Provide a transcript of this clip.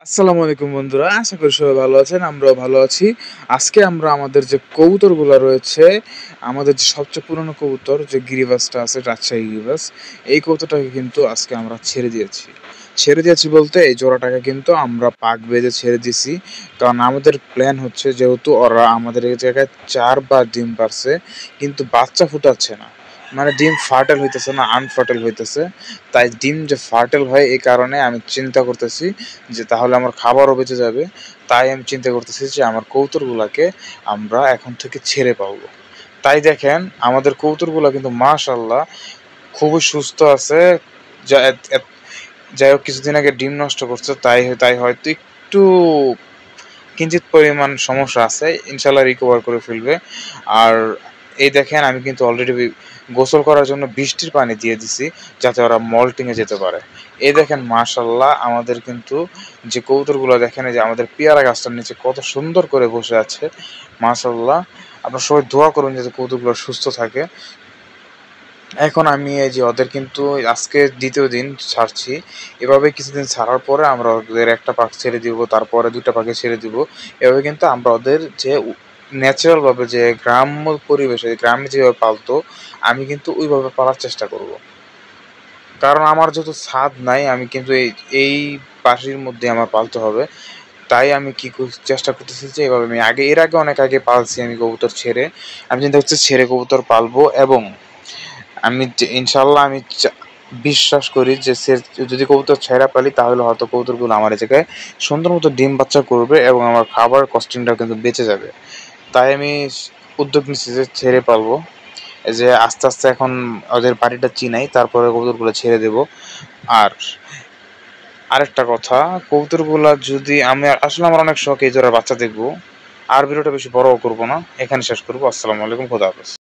আসসালামু আলাইকুম বন্ধুরা, আশা করি সবাই ভালো আছেন। আমরাও ভালো আছি। আজকে আমরা আমাদের যে কবুতরগুলো রয়েছে, আমাদের যে সবচেয়ে পুরনো কবুতর যে গিরিবাসটা আছে, রাজশাহী গিরিবাস, এই কবুতরটাকে কিন্তু আজকে আমরা ছেড়ে দিয়েছি বলতে এই জোড়াটাকে কিন্তু আমরা পাক বেঁধে ছেড়ে দিয়েছি। কারণ আমাদের প্ল্যান হচ্ছে, যেহেতু ওরা আমাদের এই জায়গায় 4 বার ডিম পারছে কিন্তু বাচ্চা ফুটাচ্ছে না, মানে ডিম ফার্টেল হইতেছে না, আনফার্টেল হইতেছে। তাই ডিম যে ফার্টেল হয় এই কারণে আমি চিন্তা করতেছি যে তাহলে আমার খাবারও বেঁচে যাবে। তাই আমি চিন্তা করতেছি যে আমার কবুতরগুলাকে আমরা এখন থেকে ছেড়ে পাবো। তাই দেখেন আমাদের কবুতরগুলা কিন্তু মাশাআল্লাহ খুবই সুস্থ আছে। যা যাই হোক, কিছুদিন আগে ডিম নষ্ট করছে, তাই তাই হয়তো একটু কিঞ্চিৎ পরিমাণ সমস্যা আছে, ইনশাল্লাহ রিকভার করে ফেলবে। আর এই দেখেন আমি কিন্তু অলরেডি গোসল করার জন্য বৃষ্টির পানি দিয়ে দিছি, যাতে ওরা মল্টিংয়ে যেতে পারে। এই দেখেন মাশাল্লাহ আমাদের কিন্তু যে কবুতরগুলো, দেখেন এই যে আমাদের পেয়ারা গাছটার নিচে কত সুন্দর করে বসে আছে মাশাল্লাহ। আপনারা সবাই দোয়া করুন যাতে কবুতরগুলো সুস্থ থাকে। এখন আমি এই যে ওদের কিন্তু আজকে ২য় দিন ছাড়ছি। এভাবে কিছুদিন ছাড়ার পরে আমরা ওদের একটা পাখি ছেড়ে দিব, তারপরে ২টা পাখি ছেড়ে দিব। এভাবে কিন্তু আমরা ওদের যে ন্যাচারাল ভাবে যে গ্রাম্য পরিবেশে গ্রামে যেভাবে পালতো, আমি কিন্তু ওইভাবে পালার চেষ্টা করব। কারণ আমার যেহেতু ছাদ নাই, আমি কিন্তু এই বাড়ির মধ্যে আমার পালতে হবে। তাই আমি চেষ্টা করতেছি যে এভাবে আমি এর আগে অনেক আগে পালছি আমি কবুতর ছেড়ে। আমি চিন্তা করছি ছেড়ে কবুতর পালবো, এবং আমি ইনশাল্লাহ আমি বিশ্বাস করি যে যদি কবুতর ছেড়া পালি তাহলে হয়তো কবুতরগুলো আমার এই জায়গায় সুন্দর মতো ডিম বাচ্চা করবে এবং আমার খাবার কস্টিংটাও কিন্তু বেঁচে যাবে। তাই আমি উদ্যোগ নিচ্ছি যে ছেড়ে পালবো। এই যে আস্তে আস্তে এখন ওদের বাড়িটা চিনাই, তারপরে কবুতরগুলো ছেড়ে দেব। আর আরেকটা কথা, কবুতরগুলা যদি আমার অনেক শখ এই জোড়ার বাচ্চা দেখবো। আর ভিডিওটা বেশি বড় করবো না, এখানে শেষ করবো। আসসালামু আলাইকুম, খোদা হাফেজ।